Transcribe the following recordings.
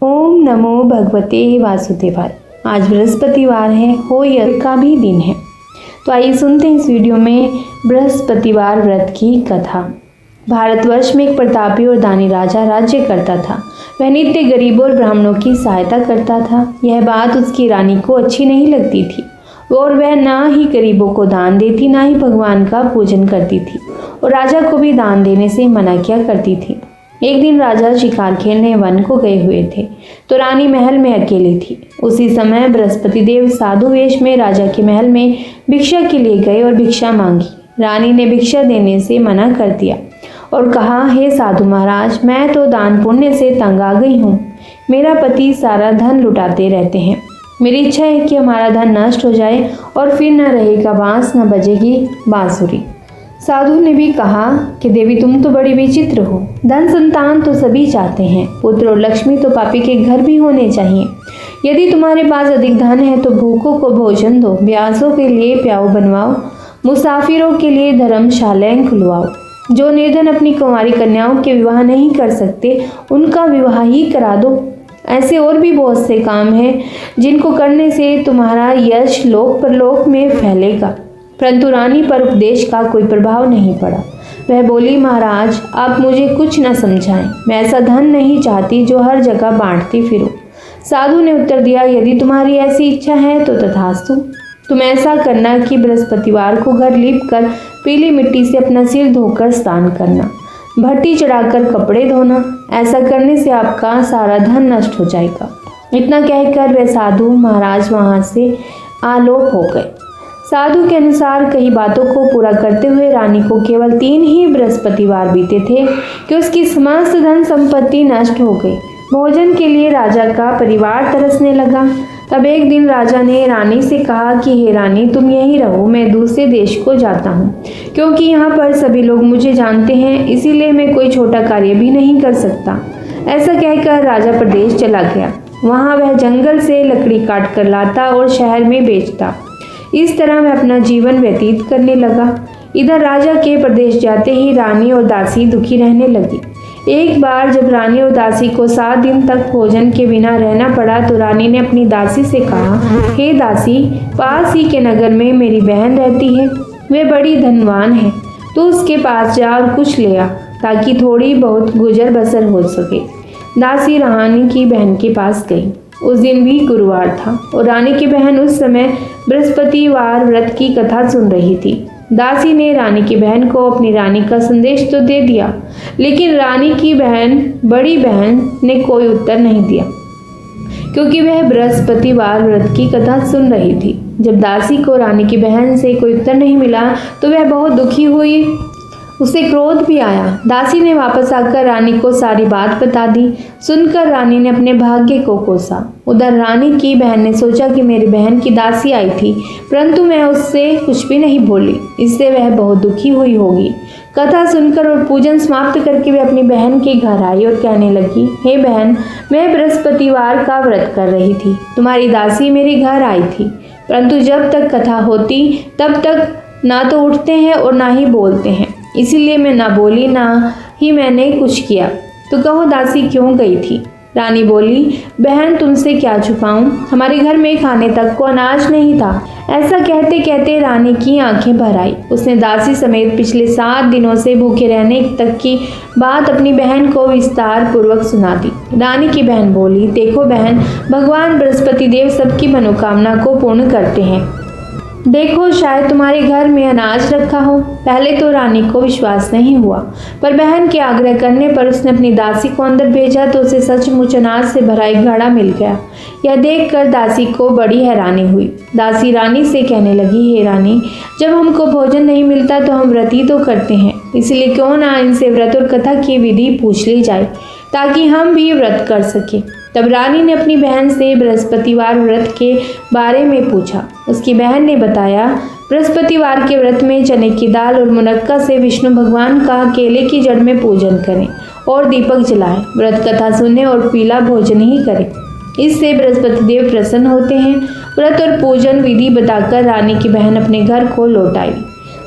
ओम नमो भगवते वासुदेवाय। आज बृहस्पतिवार है, होय का भी दिन है। तो आइए सुनते हैं इस वीडियो में बृहस्पतिवार व्रत की कथा। भारतवर्ष में एक प्रतापी और दानी राजा राज्य करता था। वह नित्य गरीबों और ब्राह्मणों की सहायता करता था। यह बात उसकी रानी को अच्छी नहीं लगती थी और वह ना ही गरीबों को दान देती, ना ही भगवान का पूजन करती थी और राजा को भी दान देने से मना किया करती थी। एक दिन राजा शिकार खेलने वन को गए हुए थे तो रानी महल में अकेली थी। उसी समय बृहस्पति देव साधु वेश में राजा के महल में भिक्षा के लिए गए और भिक्षा मांगी। रानी ने भिक्षा देने से मना कर दिया और कहा, हे साधु महाराज, मैं तो दान पुण्य से तंग आ गई हूँ। मेरा पति सारा धन लुटाते रहते हैं। मेरी इच्छा है कि हमारा धन नष्ट हो जाए और फिर न रहेगा बांस, न बजेगी बांसुरी। साधु ने भी कहा कि देवी, तुम तो बड़ी विचित्र हो। धन संतान तो सभी चाहते हैं, पुत्र और लक्ष्मी तो पापी के घर भी होने चाहिए। यदि तुम्हारे पास अधिक धन है तो भूखों को भोजन दो, प्यासों के लिए प्याऊ बनवाओ, मुसाफिरों के लिए धर्मशालाएं खुलवाओ। जो निर्धन अपनी कुंवारी कन्याओं के विवाह नहीं कर सकते, उनका विवाह ही करा दो। ऐसे और भी बहुत से काम हैं जिनको करने से तुम्हारा यश लोक परलोक में फैलेगा। परंतु रानी पर उपदेश का कोई प्रभाव नहीं पड़ा। वह बोली, महाराज, आप मुझे कुछ न समझाएं। मैं ऐसा धन नहीं चाहती जो हर जगह बांटती फिरूं। साधु ने उत्तर दिया, यदि तुम्हारी ऐसी इच्छा है तो तथास्तु। तुम ऐसा करना कि बृहस्पतिवार को घर लीप कर पीली मिट्टी से अपना सिर धोकर स्नान करना, भट्टी चढ़ाकर कपड़े धोना। ऐसा करने से आपका सारा धन नष्ट हो जाएगा। इतना कहकर वह साधु महाराज वहां से आलोप हो गए। साधु के अनुसार कई बातों को पूरा करते हुए रानी को केवल 3 ही बृहस्पतिवार बीते थे कि उसकी समस्त धन संपत्ति नष्ट हो गई। भोजन के लिए राजा का परिवार तरसने लगा। तब एक दिन राजा ने रानी से कहा कि हे रानी, तुम यहीं रहो, मैं दूसरे देश को जाता हूँ, क्योंकि यहाँ पर सभी लोग मुझे जानते हैं, इसीलिए मैं कोई छोटा कार्य भी नहीं कर सकता। ऐसा कहकर राजा प्रदेश चला गया। वहाँ वह जंगल से लकड़ी काट कर लाता और शहर में बेचता। इस तरह वह अपना जीवन व्यतीत करने लगा। इधर राजा के प्रदेश जाते ही रानी और दासी दुखी रहने लगी। एक बार जब रानी और दासी को 7 दिन तक भोजन के बिना रहना पड़ा तो रानी ने अपनी दासी से कहा, हे दासी, पास ही के नगर में मेरी बहन रहती है, वह बड़ी धनवान है, तो उसके पास जा और कुछ ले आ ताकि थोड़ी बहुत गुजर बसर हो सके। दासी रानी की बहन के पास गई। उस दिन भी गुरुवार था और रानी की बहन उस समय बृहस्पतिवार व्रत की कथा सुन रही थी। दासी ने रानी की बहन को अपनी रानी का संदेश तो दे दिया, लेकिन रानी की बड़ी बहन ने कोई उत्तर नहीं दिया, क्योंकि वह बृहस्पतिवार व्रत की कथा सुन रही थी। जब दासी को रानी की बहन से कोई उत्तर नहीं मिला तो वह बहुत दुखी हुई, उसे क्रोध भी आया। दासी ने वापस आकर रानी को सारी बात बता दी। सुनकर रानी ने अपने भाग्य को कोसा। उधर रानी की बहन ने सोचा कि मेरी बहन की दासी आई थी, परंतु मैं उससे कुछ भी नहीं बोली, इससे वह बहुत दुखी हुई होगी। कथा सुनकर और पूजन समाप्त करके वे अपनी बहन के घर आई और कहने लगी, हे बहन, मैं बृहस्पतिवार का व्रत कर रही थी, तुम्हारी दासी मेरे घर आई थी, परंतु जब तक कथा होती तब तक ना तो उठते हैं और ना ही बोलते हैं, इसीलिए मैं ना बोली ना ही मैंने कुछ किया। तो कहो दासी क्यों गई थी? रानी बोली, बहन, तुमसे क्या छुपाऊं, हमारे घर में खाने तक को अनाज नहीं था। ऐसा कहते कहते रानी की आंखें भर आई। उसने दासी समेत पिछले 7 दिनों से भूखे रहने तक की बात अपनी बहन को विस्तार पूर्वक सुना दी। रानी की बहन बोली, देखो बहन, भगवान बृहस्पति देव सबकी मनोकामना को पूर्ण करते हैं। देखो, शायद तुम्हारे घर में अनाज रखा हो। पहले तो रानी को विश्वास नहीं हुआ, पर बहन के आग्रह करने पर उसने अपनी दासी को अंदर भेजा तो उसे सचमुच अनाज से भरा एक घड़ा मिल गया। यह देखकर दासी को बड़ी हैरानी हुई। दासी रानी से कहने लगी, हे रानी, जब हमको भोजन नहीं मिलता तो हम व्रत ही तो करते हैं, इसलिए क्यों ना इनसे व्रत और कथा की विधि पूछ ली जाए ताकि हम भी व्रत कर सके। तब रानी ने अपनी बहन से बृहस्पतिवार व्रत के बारे में पूछा। उसकी बहन ने बताया, बृहस्पतिवार के व्रत में चने की दाल और मुनक्का से विष्णु भगवान का केले की जड़ में पूजन करें और दीपक जलाएं, व्रत कथा सुने और पीला भोजन ही करें, इससे बृहस्पति देव प्रसन्न होते हैं। व्रत और पूजन विधि बताकर रानी की बहन अपने घर को लौट आई।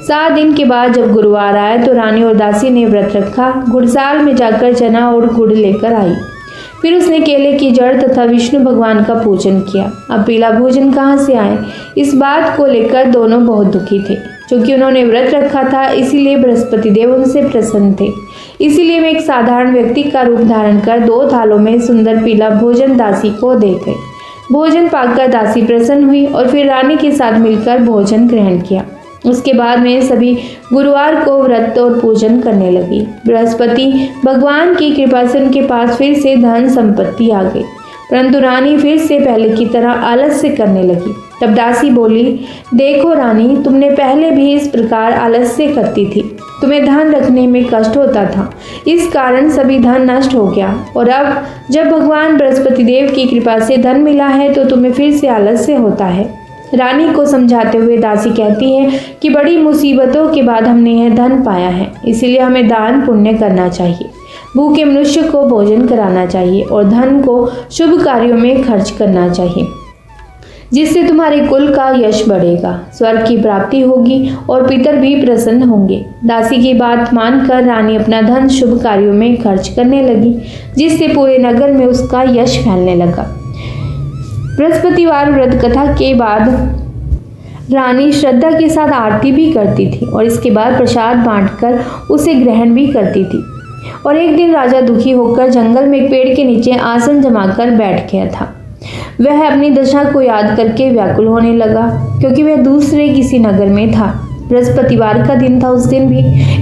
7 दिन के बाद जब गुरुवार आया तो रानी और दासी ने व्रत रखा। गुड़साल में जाकर चना और गुड़ लेकर आई। फिर उसने केले की जड़ तथा विष्णु भगवान का पूजन किया। अब पीला भोजन कहाँ से आए, इस बात को लेकर दोनों बहुत दुखी थे। क्योंकि उन्होंने व्रत रखा था, इसीलिए बृहस्पति देव उनसे प्रसन्न थे। इसीलिए वे एक साधारण व्यक्ति का रूप धारण कर 2 थालों में सुंदर पीला भोजन दासी को दे गए। भोजन पाकर दासी प्रसन्न हुई और फिर रानी के साथ मिलकर भोजन ग्रहण किया। उसके बाद में सभी गुरुवार को व्रत और पूजन करने लगी। बृहस्पति भगवान की कृपा से उनके पास फिर से धन संपत्ति आ गई, परंतु रानी फिर से पहले की तरह आलस्य करने लगी। तब दासी बोली, देखो रानी, तुमने पहले भी इस प्रकार आलस्य करती थी, तुम्हें धन रखने में कष्ट होता था, इस कारण सभी धन नष्ट हो गया, और अब जब भगवान बृहस्पति देव की कृपा से धन मिला है तो तुम्हें फिर से आलस्य होता है। रानी को समझाते हुए दासी कहती है कि बड़ी मुसीबतों के बाद हमने यह धन पाया है, इसीलिए हमें दान पुण्य करना चाहिए, भूखे मनुष्य को भोजन कराना चाहिए और धन को शुभ कार्यों में खर्च करना चाहिए, जिससे तुम्हारे कुल का यश बढ़ेगा, स्वर्ग की प्राप्ति होगी और पितर भी प्रसन्न होंगे। दासी की बात मानकर रानी अपना धन शुभ कार्यों में खर्च करने लगी, जिससे पूरे नगर में उसका यश फैलने लगा। बृहस्पतिवार व्रत कथा के बाद रानी श्रद्धा के साथ आरती भी करती थी और इसके बाद प्रसाद बांटकर उसे ग्रहण भी करती थी। और एक दिन राजा दुखी होकर जंगल में एक पेड़ के नीचे आसन जमाकर बैठ गया था। वह अपनी दशा को याद करके व्याकुल होने लगा, क्योंकि वह दूसरे किसी नगर में था। बृहस्पतिवार का दिन था। उस दिन भी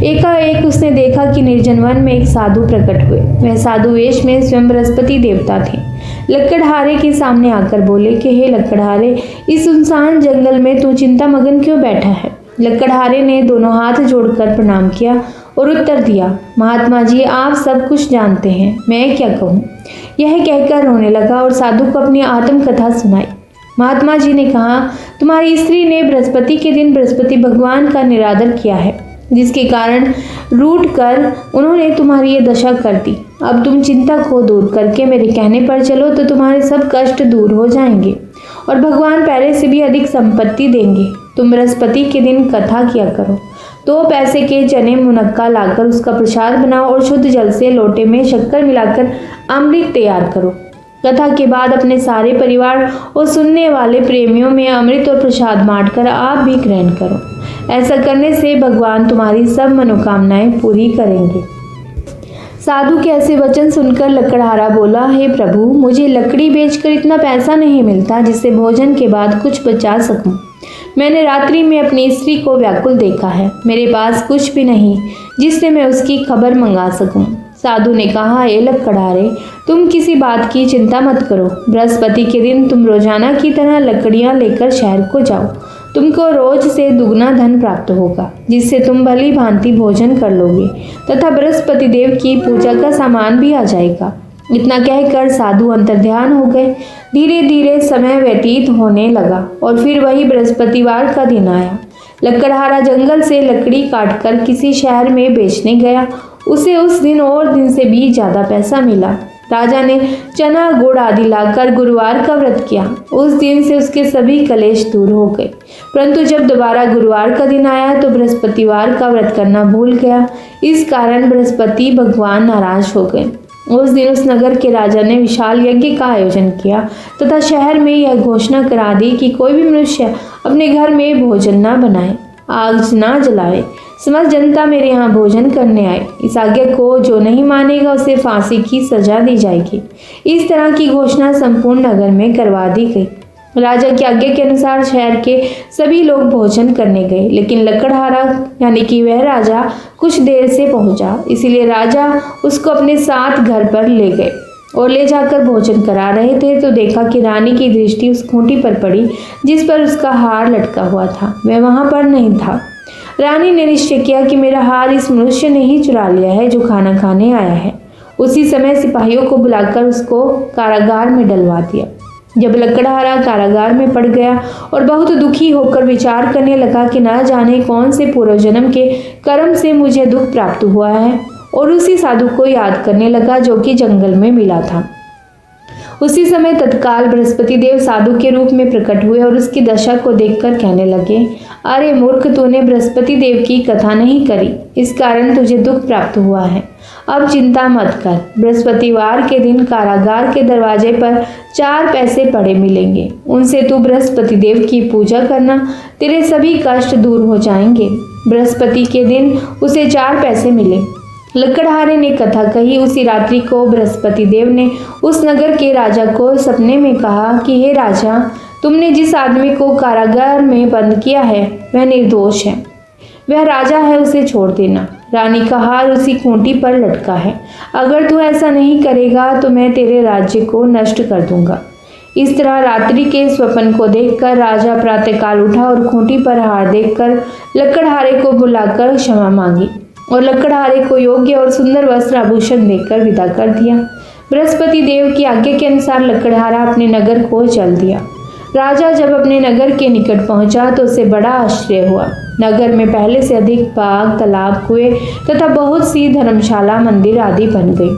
एकाएक उसने देखा कि निर्जन वन में एक साधु प्रकट हुए। वह साधु वेश में स्वयं बृहस्पति देवता थे। लकड़हारे के सामने आकर बोले कि हे लकड़हारे, इस सुनसान जंगल में तू चिंता मगन क्यों बैठा है। लकड़हारे ने दोनों हाथ जोड़कर प्रणाम किया और उत्तर दिया, महात्मा जी, आप सब कुछ जानते हैं, मैं क्या कहूँ। यह कहकर रोने लगा और साधु को अपनी आत्मकथा सुनाई। महात्मा जी ने कहा, तुम्हारी स्त्री ने बृहस्पति के दिन बृहस्पति भगवान का निरादर किया है, जिसके कारण रूठ कर उन्होंने तुम्हारी ये दशा कर दी। अब तुम चिंता को दूर करके मेरे कहने पर चलो तो तुम्हारे सब कष्ट दूर हो जाएंगे और भगवान पहले से भी अधिक संपत्ति देंगे। तुम बृहस्पति के दिन कथा किया करो। 2 पैसे के चने मुनक्का लाकर उसका प्रसाद बनाओ और शुद्ध जल से लोटे में शक्कर मिलाकर अमृत तैयार करो। कथा के बाद अपने सारे परिवार और सुनने वाले प्रेमियों में अमृत और प्रसाद बांटकर आप भी ग्रहण करो। ऐसा करने से भगवान तुम्हारी सब मनोकामनाएं पूरी करेंगे। साधु के ऐसे वचन सुनकर लकड़हारा बोला, हे प्रभु, मुझे लकड़ी बेचकर इतना पैसा नहीं मिलता जिससे भोजन के बाद कुछ बचा सकूं। मैंने रात्रि में अपनी स्त्री को व्याकुल देखा है, मेरे पास कुछ भी नहीं जिससे मैं उसकी खबर मंगा सकूं। साधु ने कहा, हे लकड़हारे, तुम किसी बात की चिंता मत करो। बृहस्पति के दिन तुम रोजाना की तरह लकड़ियां लेकर शहर को जाओ। तुमको रोज से दुगना धन प्राप्त होगा, जिससे तुम भली भांति भोजन कर लोगे तथा बृहस्पति देव की पूजा का सामान भी आ जाएगा। इतना कहकर साधु अंतर्ध्यान हो गए। धीरे धीरे समय व्यतीत होने लगा और फिर वही बृहस्पतिवार का दिन आया। लकड़हारा जंगल से लकड़ी काटकर किसी शहर में बेचने गया। उसे उस दिन और दिन से भी ज्यादा पैसा मिला। राजा ने चना गुड़ आदि लाकर गुरुवार का व्रत किया। उस दिन से उसके सभी कलेश दूर हो गए। परंतु जब दोबारा गुरुवार का दिन आया तो बृहस्पतिवार का व्रत करना भूल गया। इस कारण बृहस्पति भगवान नाराज हो गए। उस दिन उस नगर के राजा ने विशाल यज्ञ का आयोजन किया तथा शहर में यह घोषणा करा दी कि कोई भी मनुष्य अपने घर में भोजन न बनाए, आग न जलाए। समस्त जनता मेरे यहाँ भोजन करने आए। इस आज्ञा को जो नहीं मानेगा उसे फांसी की सजा दी जाएगी। इस तरह की घोषणा संपूर्ण नगर में करवा दी गई। राजा की आज्ञा के अनुसार शहर के सभी लोग भोजन करने गए, लेकिन लकड़हारा यानी कि वह राजा कुछ देर से पहुंचा। इसीलिए राजा उसको अपने साथ घर पर ले गए और ले जाकर भोजन करा रहे थे तो देखा कि रानी की दृष्टि उस खूंटी पर पड़ी जिस पर उसका हार लटका हुआ था। वह वहां पर नहीं था। रानी ने निश्चय किया कि मेरा हार इस मनुष्य ने ही चुरा लिया है जो खाना खाने आया है। उसी समय सिपाहियों को बुलाकर उसको कारागार में डलवा दिया। जब लकड़हारा कारागार में पड़ गया और बहुत दुखी होकर विचार करने लगा कि न जाने कौन से पूर्व जन्म के कर्म से मुझे दुख प्राप्त हुआ है, और उसी साधु को याद करने लगा जो कि जंगल में मिला था। उसी समय तत्काल बृहस्पति देव साधु के रूप में प्रकट हुए और उसकी दशा को देखकर कहने लगे, अरे मूर्ख, तूने बृहस्पति देव की कथा नहीं करी, इस कारण तुझे दुख प्राप्त हुआ है। अब चिंता मत कर, बृहस्पतिवार के दिन कारागार के दरवाजे पर 4 पैसे पड़े मिलेंगे, उनसे तू बृहस्पति देव की पूजा करना, तेरे सभी कष्ट दूर हो जाएंगे। बृहस्पति के दिन उसे 4 पैसे मिले। लकड़हारे ने कथा कही। उसी रात्रि को बृहस्पति देव ने उस नगर के राजा को सपने में कहा कि हे राजा, तुमने जिस आदमी को कारागार में बंद किया है वह निर्दोष है, वह राजा है, उसे छोड़ देना। रानी का हार उसी खूंटी पर लटका है, अगर तू ऐसा नहीं करेगा तो मैं तेरे राज्य को नष्ट कर दूंगा। इस तरह रात्रि के स्वप्न को देखकर राजा प्रातःकाल उठा और खूंटी पर हार देखकर लकड़हारे को बुलाकर क्षमा मांगी और लकड़हारे को योग्य और सुंदर वस्त्र आभूषण देकर विदा कर दिया। बृहस्पति देव की आज्ञा के अनुसार लकड़हारा अपने नगर को चल दिया। राजा जब अपने नगर के निकट पहुंचा तो उसे बड़ा आश्चर्य हुआ। नगर में पहले से अधिक बाग, तालाब, कुएं तथा बहुत सी धर्मशाला, मंदिर आदि बन गई।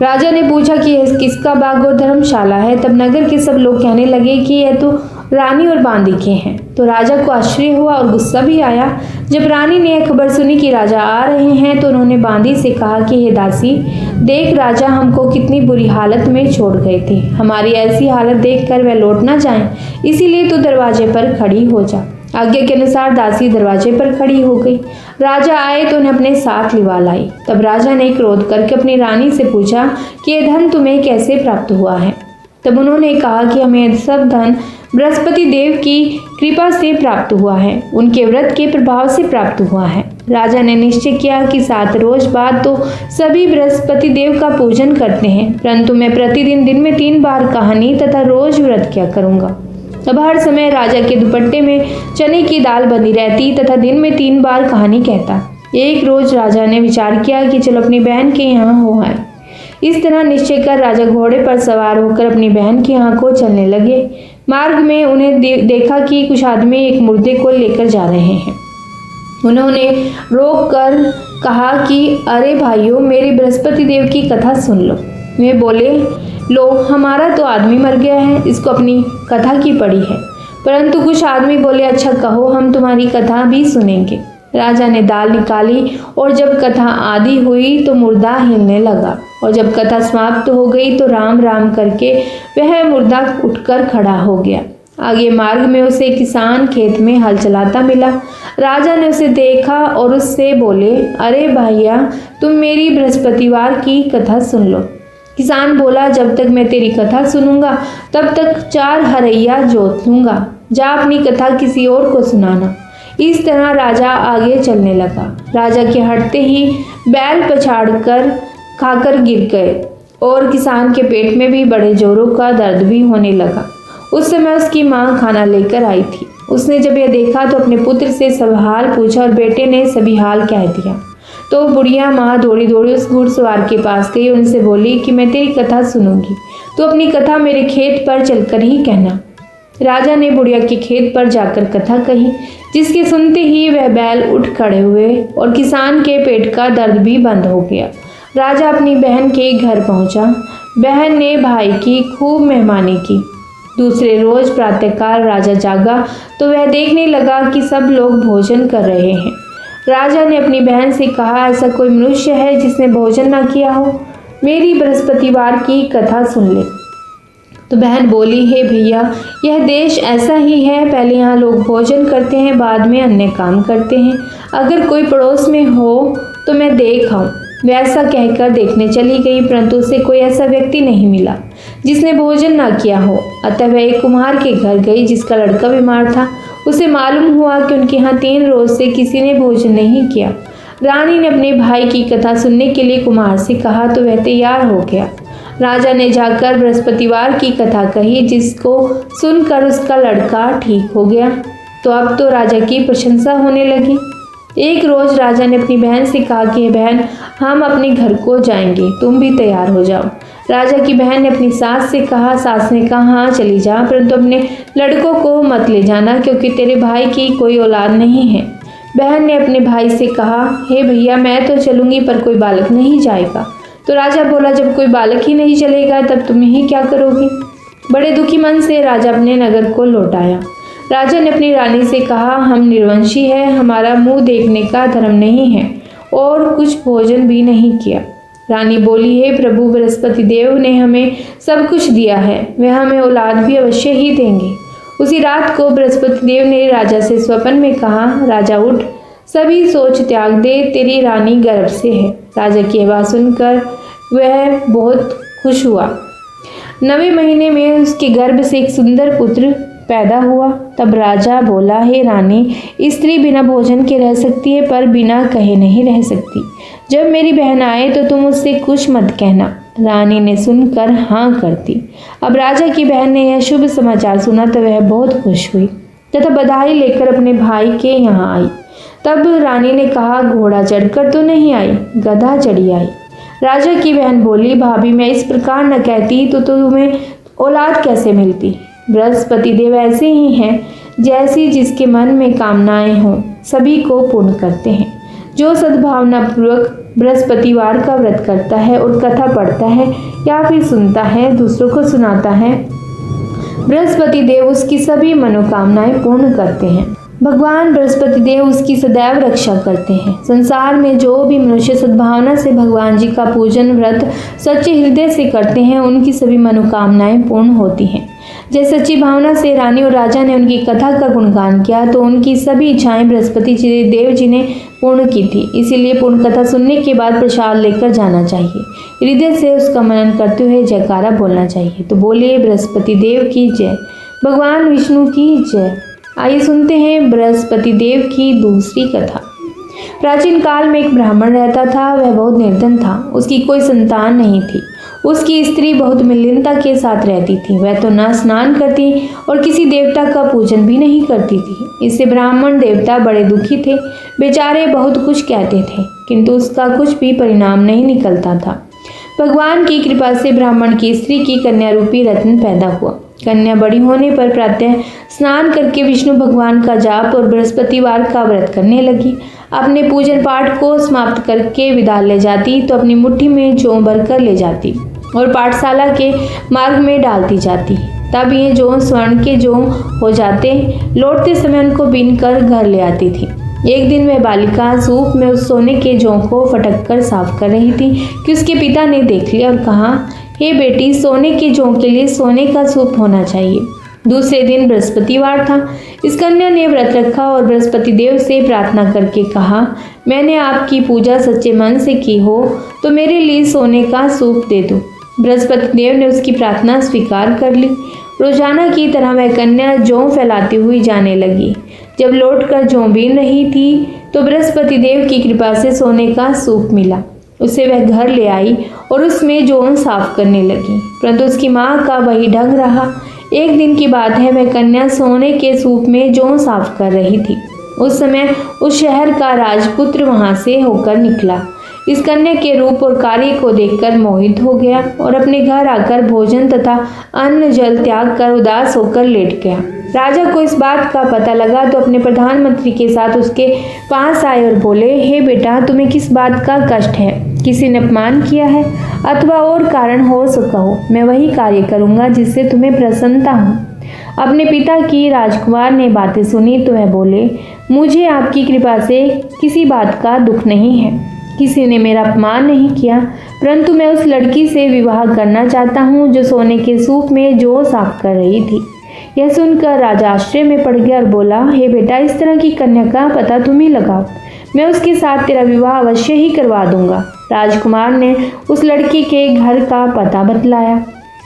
राजा ने पूछा कि यह किसका बाग और धर्मशाला है। तब नगर के सब लोग कहने लगे कि यह तो रानी और बांदी के हैं। तो राजा को आश्चर्य हुआ और गुस्सा भी आया। जब रानी ने यह खबर सुनी कि राजा आ रहे हैं तो उन्होंने बांदी से कहा कि हे दासी, देख राजा हमको कितनी बुरी हालत में छोड़ गए थे, हमारी ऐसी हालत देखकर वह लौट ना जाएं, इसीलिए तू दरवाजे पर खड़ी हो जा। आज्ञा के अनुसार दासी दरवाजे पर खड़ी हो गई। राजा आए तो उन्हें अपने साथ लिवा लाई। तब राजा ने क्रोध करके अपनी रानी से पूछा कि यह धन तुम्हें कैसे प्राप्त हुआ है। तब उन्होंने कहा कि हमें सब धन बृहस्पति देव की कृपा से प्राप्त हुआ है, उनके व्रत के प्रभाव से प्राप्त हुआ है। राजा ने निश्चय किया कि 7 रोज बाद तो सभी बृहस्पति देव का पूजन करते हैं, परंतु मैं प्रतिदिन दिन में 3 बार कहानी तथा रोज व्रत किया करूंगा। अब हर समय राजा के दुपट्टे में चने की दाल बनी रहती तथा दिन में 3 बार कहानी कहता। एक रोज राजा ने विचार किया कि चलो अपनी बहन के यहाँ हो आए। इस तरह निश्चय कर राजा घोड़े पर सवार होकर अपनी बहन के यहाँ को चलने लगे। मार्ग में उन्हें देखा कि कुछ आदमी एक मुर्दे को लेकर जा रहे हैं। उन्होंने रोक कर कहा कि अरे भाइयों, मेरी बृहस्पति देव की कथा सुन लो। वे बोले, लो, हमारा तो आदमी मर गया है, इसको अपनी कथा की पड़ी है। परंतु कुछ आदमी बोले, अच्छा कहो, हम तुम्हारी कथा भी सुनेंगे। राजा ने दाल निकाली और जब कथा आदि हुई तो मुर्दा हिलने लगा और जब कथा समाप्त हो गई तो राम राम करके वह मुर्दा उठकर खड़ा हो गया। आगे मार्ग में उसे किसान खेत में हल चलाता मिला। राजा ने उसे देखा और उससे बोले, अरे भैया, तुम मेरी बृहस्पतिवार की कथा सुन लो। किसान बोला, जब तक मैं तेरी कथा सुनूंगा तब तक 4 हरैया जोत लूंगा, जा अपनी कथा किसी और को सुनाना। इस तरह राजा आगे चलने लगा। राजा के हटते ही बैल पछाड़ कर खाकर गिर गए और किसान के पेट में भी बड़े जोरों का दर्द भी होने लगा। उस समय उसकी माँ खाना लेकर आई थी। उसने जब यह देखा तो अपने पुत्र से सब हाल पूछा और बेटे ने सभी हाल कह दिया। तो बुढ़िया माँ दौड़ी दौड़ी उस घुड़सवार के पास गई, उनसे बोली कि मैं तेरी कथा सुनूंगी, तो अपनी कथा मेरे खेत पर चलकर ही कहना। राजा ने बुढ़िया के खेत पर जाकर कथा कही, जिसके सुनते ही वह बैल उठ खड़े हुए और किसान के पेट का दर्द भी बंद हो गया। राजा अपनी बहन के घर पहुंचा। बहन ने भाई की खूब मेहमानी की। दूसरे रोज प्रातःकाल राजा जागा तो वह देखने लगा कि सब लोग भोजन कर रहे हैं। राजा ने अपनी बहन से कहा, ऐसा कोई मनुष्य है जिसने भोजन ना किया हो, मेरी बृहस्पतिवार की कथा सुन ले। तो बहन बोली, हे भैया, यह देश ऐसा ही है, पहले यहाँ लोग भोजन करते हैं, बाद में अन्य काम करते हैं। अगर कोई पड़ोस में हो तो मैं देख आऊं। वैसा कहकर देखने चली गई, परंतु उसे कोई ऐसा व्यक्ति नहीं मिला जिसने भोजन ना किया हो। अतः वह एक कुम्हार के घर गई जिसका लड़का बीमार था। उसे मालूम हुआ कि उनके यहाँ 3 रोज से किसी ने भोजन नहीं किया। रानी ने अपने भाई की कथा सुनने के लिए कुम्हार से कहा तो वह तैयार हो गया। राजा ने जाकर बृहस्पतिवार की कथा कही, जिसको सुनकर उसका लड़का ठीक हो गया। तो अब तो राजा की प्रशंसा होने लगी। एक रोज राजा ने अपनी बहन से कहा कि बहन, हम अपने घर को जाएंगे, तुम भी तैयार हो जाओ। राजा की बहन ने अपनी सास से कहा। सास ने कहा, हाँ चली जा, परंतु अपने लड़कों को मत ले जाना, क्योंकि तेरे भाई की कोई औलाद नहीं है। बहन ने अपने भाई से कहा, हे भैया, मैं तो चलूंगी पर कोई बालक नहीं जाएगा। तो राजा बोला, जब कोई बालक ही नहीं चलेगा तब तुम ही क्या करोगे। बड़े दुखी मन से राजा अपने नगर को लौट आया। राजा ने अपनी रानी से कहा, हम निर्वंशी हैं, हमारा मुंह देखने का धर्म नहीं है और कुछ भोजन भी नहीं किया। रानी बोली, हे प्रभु, बृहस्पति देव ने हमें सब कुछ दिया है, वह हमें औलाद भी अवश्य ही देंगे। उसी रात को बृहस्पति देव ने राजा से स्वप्न में कहा, राजा उठ, सभी सोच त्याग दे, तेरी रानी गर्भ से है। राजा की आवाज़ सुनकर वह बहुत खुश हुआ। 9वें महीने में उसके गर्भ से एक सुंदर पुत्र पैदा हुआ। तब राजा बोला, हे रानी, स्त्री बिना भोजन के रह सकती है पर बिना कहे नहीं रह सकती। जब मेरी बहन आए तो तुम उससे कुछ मत कहना। रानी ने सुनकर हाँ कर दी। अब राजा की बहन ने यह शुभ समाचार सुना तो वह बहुत खुश हुई तथा बधाई लेकर अपने भाई के यहाँ आई। तब रानी ने कहा, घोड़ा चढ़कर तो नहीं आई, गधा चढ़ी आई। राजा की बहन बोली, भाभी, मैं इस प्रकार न कहती तो तुम्हें औलाद कैसे मिलती। बृहस्पति देव ऐसे ही हैं जैसी जिसके मन में कामनाएं हों सभी को पूर्ण करते हैं। जो सद्भावना पूर्वक बृहस्पतिवार का व्रत करता है और कथा पढ़ता है या फिर सुनता है, दूसरों को सुनाता है, बृहस्पति देव उसकी सभी मनोकामनाएं पूर्ण करते हैं। भगवान बृहस्पति देव उसकी सदैव रक्षा करते हैं। संसार में जो भी मनुष्य सद्भावना से भगवान जी का पूजन व्रत सच्चे हृदय से करते हैं, उनकी सभी मनोकामनाएं पूर्ण होती हैं। जैसे सच्ची भावना से रानी और राजा ने उनकी कथा का गुणगान किया तो उनकी सभी इच्छाएं बृहस्पति देव जी ने पूर्ण की थी। इसीलिए पूर्ण कथा सुनने के बाद प्रसाद लेकर जाना चाहिए। हृदय से उसका मनन करते हुए जयकारा बोलना चाहिए। तो बोलिए बृहस्पति देव की जय, भगवान विष्णु की जय। आइए सुनते हैं बृहस्पति देव की दूसरी कथा। प्राचीन काल में एक ब्राह्मण रहता था। वह बहुत निर्धन था, उसकी कोई संतान नहीं थी। उसकी स्त्री बहुत मलिनता के साथ रहती थी। वह तो न स्नान करती और किसी देवता का पूजन भी नहीं करती थी। इससे ब्राह्मण देवता बड़े दुखी थे। बेचारे बहुत कुछ कहते थे किंतु उसका कुछ भी परिणाम नहीं निकलता था। भगवान की कृपा से ब्राह्मण की स्त्री की कन्या रूपी रत्न पैदा हुआ। कन्या बड़ी होने पर प्रातः स्नान करके विष्णु भगवान का जाप और बृहस्पतिवार का व्रत करने लगी। अपने पूजन पाठ को समाप्त करके विद्यालय जाती तो अपनी मुट्ठी में जौ भरकर ले जाती और पाठशाला के मार्ग में डालती जाती। तब ये जौ स्वर्ण के जौ हो जाते। लौटते समय उनको बीनकर घर ले आती थी। एक दिन वह बालिका सूप में उस सोने के जौ को फटक कर साफ कर रही थी कि उसके पिता ने देख लिया और कहा, हे बेटी, सोने के जौ के लिए सोने का सूप होना चाहिए। दूसरे दिन बृहस्पतिवार था। इस कन्या ने व्रत रखा और बृहस्पति देव से प्रार्थना करके कहा, मैंने आपकी पूजा सच्चे मन से की हो तो मेरे लिए सोने का सूप दे दो। बृहस्पति देव ने उसकी प्रार्थना स्वीकार कर ली। रोजाना की तरह वह कन्या जौ फैलाती हुई जाने लगी। जब लौटकर जौ बीन रही थी तो बृहस्पति देव की कृपा से सोने का सूप मिला। उसे वह घर ले आई और उसमें जौ साफ करने लगी, परंतु उसकी माँ का वही ढंग रहा। एक दिन की बात है, वह कन्या सोने के सूप में जौ साफ कर रही थी। उस समय उस शहर का राजपुत्र वहां से होकर निकला। इस कन्या के रूप और कार्य को देखकर मोहित हो गया और अपने घर आकर भोजन तथा अन्न जल त्याग कर उदास होकर लेट गया। राजा को इस बात का पता लगा तो अपने प्रधानमंत्री के साथ उसके पास आए और बोले, हे बेटा, तुम्हें किस बात का कष्ट है? किसी ने अपमान किया है अथवा और कारण हो सका हो? मैं वही कार्य करूंगा जिससे तुम्हें प्रसन्नता हो। अपने पिता की राजकुमार ने बातें सुनी तो वह बोले, मुझे आपकी कृपा से किसी बात का दुख नहीं है। किसी ने मेरा अपमान नहीं किया, परंतु मैं उस लड़की से विवाह करना चाहता हूँ जो सोने के सूप में जौ साफ कर रही थी। यह सुनकर राजा आश्चर्य में पड़ गया और बोला, हे बेटा, इस तरह की कन्या का पता तुम ही लगाओ, मैं उसके साथ तेरा विवाह अवश्य ही करवा दूंगा। राजकुमार ने उस लड़की के घर का पता बतलाया।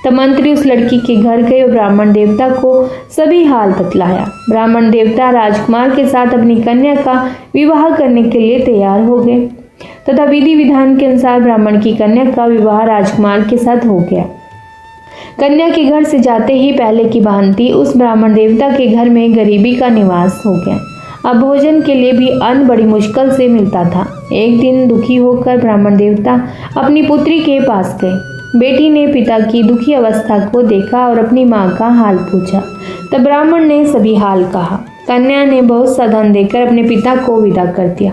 तब मंत्री उस लड़की के घर गए और ब्राह्मण देवता को सभी हाल बतलाया। ब्राह्मण देवता राजकुमार के साथ अपनी कन्या का विवाह करने के लिए तैयार हो गए तथा विधि विधान के अनुसार ब्राह्मण की कन्या का विवाह राजकुमार के साथ हो गया। कन्या के घर से जाते ही पहले की भांति उस ब्राह्मण देवता के घर में गरीबी का निवास हो गया। अब भोजन के लिए भी अन्न बड़ी मुश्किल से मिलता था। एक दिन दुखी होकर ब्राह्मण देवता अपनी पुत्री के पास गए। बेटी ने पिता की दुखी अवस्था को देखा और अपनी माँ का हाल पूछा। तब ब्राह्मण ने सभी हाल कहा। कन्या ने बहुत सा धन देकर अपने पिता को विदा कर दिया।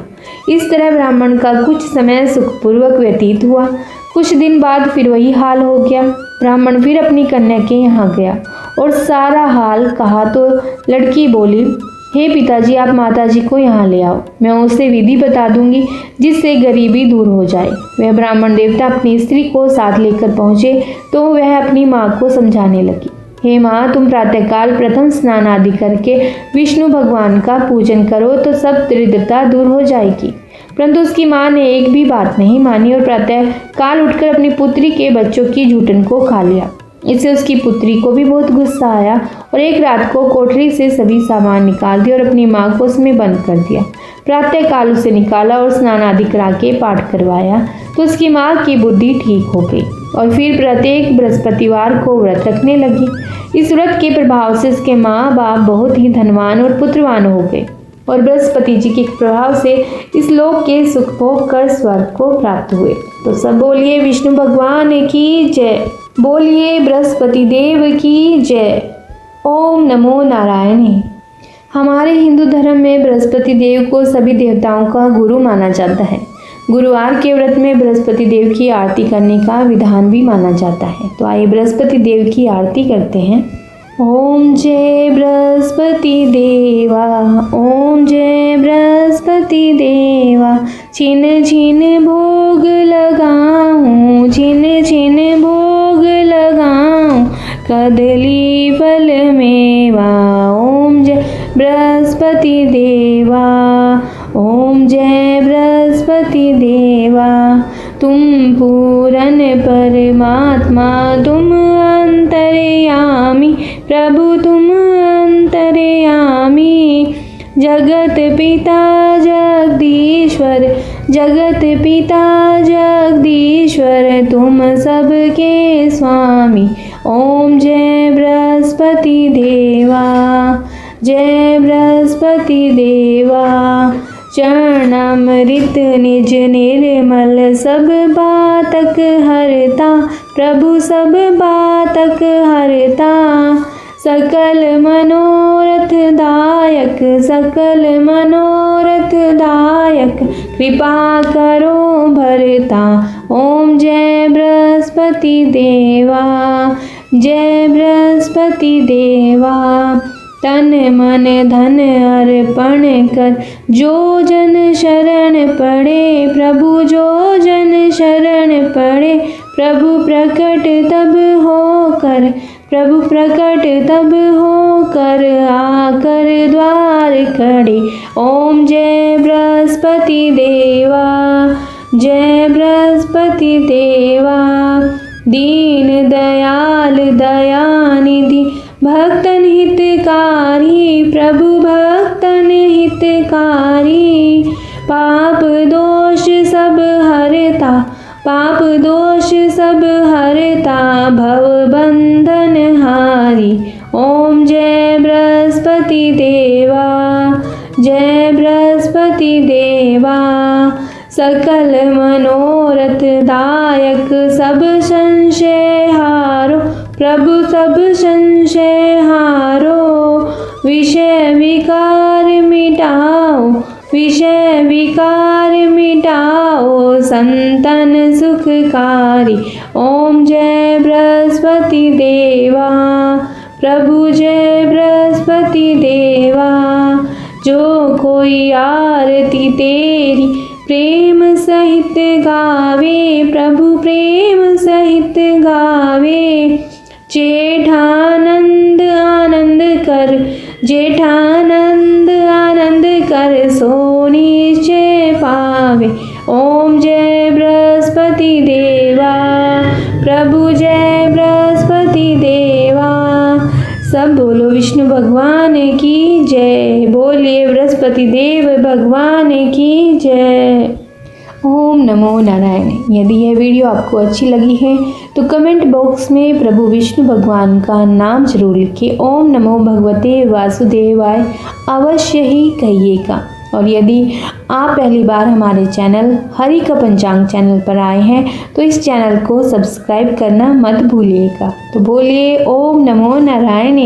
इस तरह ब्राह्मण का कुछ समय सुखपूर्वक व्यतीत हुआ। कुछ दिन बाद फिर वही हाल हो गया। ब्राह्मण फिर अपनी कन्या के यहाँ गया और सारा हाल कहा तो लड़की बोली, हे पिताजी, आप माताजी को यहाँ ले आओ, मैं उसे विधि बता दूंगी जिससे गरीबी दूर हो जाए। वह ब्राह्मण देवता अपनी स्त्री को साथ लेकर पहुँचे तो वह अपनी माँ को समझाने लगी, हे माँ, तुम प्रातःकाल प्रथम स्नान आदि करके विष्णु भगवान का पूजन करो तो सब दरिद्रता दूर हो जाएगी। परंतु उसकी माँ ने एक भी बात नहीं मानी और प्रातः काल उठकर अपनी पुत्री के बच्चों की जूठन को खा लिया। इससे उसकी पुत्री को भी बहुत गुस्सा आया और एक रात को कोठरी से सभी सामान निकाल दिया और अपनी माँ को उसमें बंद कर दिया। प्रातः काल उसे निकाला और स्नान आदि करा के पाठ करवाया तो उसकी माँ की बुद्धि ठीक हो गई और फिर प्रत्येक बृहस्पतिवार को व्रत रखने लगी। इस व्रत के प्रभाव से उसके माँ बाप बहुत ही धनवान और पुत्रवान हो गए और बृहस्पति जी के प्रभाव से इस लोक के सुख भोग कर स्वर्ग को प्राप्त हुए। तो सब बोलिए विष्णु भगवान की जय, बोलिए बृहस्पति देव की जय। ओम नमो नारायण। हमारे हिंदू धर्म में बृहस्पति देव को सभी देवताओं का गुरु माना जाता है। गुरुवार के व्रत में बृहस्पति देव की आरती करने का विधान भी माना जाता है। तो आइए बृहस्पति देव की आरती करते हैं। ओम जय बृहस्पति देवा, ओम जय बृहस्पति देवा, छिन छिन भोग लगाऊं, छिन छिन भोग लगाऊं, कदली फल मेवा। ओम जय बृहस्पति देवा, ओम जय बृहस्पति देवा, तुम पूरन परमात्मा, तुम अंतर्यामी प्रभु, तुम अंतर्यामी, जगत पिता जगदीश्वर, जगत पिता जगदीश्वर, तुम सबके स्वामी। ओम जय बृहस्पति देवा, जय बृहस्पति देवा, चरणामृत निज निर्मल, सब बातक हरता प्रभु, सब बातक हरता, सकल मनोरथ दायक, सकल मनोरथ दायक, कृपा करो भरता। ओम जय बृहस्पति देवा, जय बृहस्पति देवा, तन मन धन अर्पण कर, जो जन शरण पड़े प्रभु, जो जन शरण पड़े प्रभु, प्रकट तब होकर, प्रभु प्रकट तब होकर, आकर द्वार खड़े। ओम जय बृहस्पति देवा, जय बृहस्पति देवा, दीन दयाल दयानिधि, भक्तन हितकारी प्रभु, भक्तन हितकारी, पाप दोष सब हरता, पाप दोष सब हरता, भव बंधन हारी। ओम जय बृहस्पति देवा, जय बृहस्पति देवा, सकल मनोरथ दायक, सब संशय हारो प्रभु, सब संशय हारो, विषय विकार मिटाओ, विषय विकार मिटाओ, संतन सुखकारी। ओम जय बृहस्पति देवा, प्रभु जय बृहस्पति देवा, जो कोई आरती तेरी प्रेम सहित गावे प्रभु, प्रेम सहित गावे, जेठानंद आनंद कर, जेठानंद आनंद कर, सो निश्चय पावे। ओम जय बृहस्पति देवा, प्रभु जय बृहस्पति देवा। सब बोलो विष्णु भगवान की जय, बोलिए बृहस्पति देव भगवान की जय। ओम नमो नारायण। यदि यह वीडियो आपको अच्छी लगी है तो कमेंट बॉक्स में प्रभु विष्णु भगवान का नाम जरूर लिखिए, ओम नमो भगवते वासुदेवाय अवश्य ही कहिएगा। और यदि आप पहली बार हमारे चैनल हरि का पंचांग चैनल पर आए हैं तो इस चैनल को सब्सक्राइब करना मत भूलिएगा। तो बोलिए ओम नमो नारायण।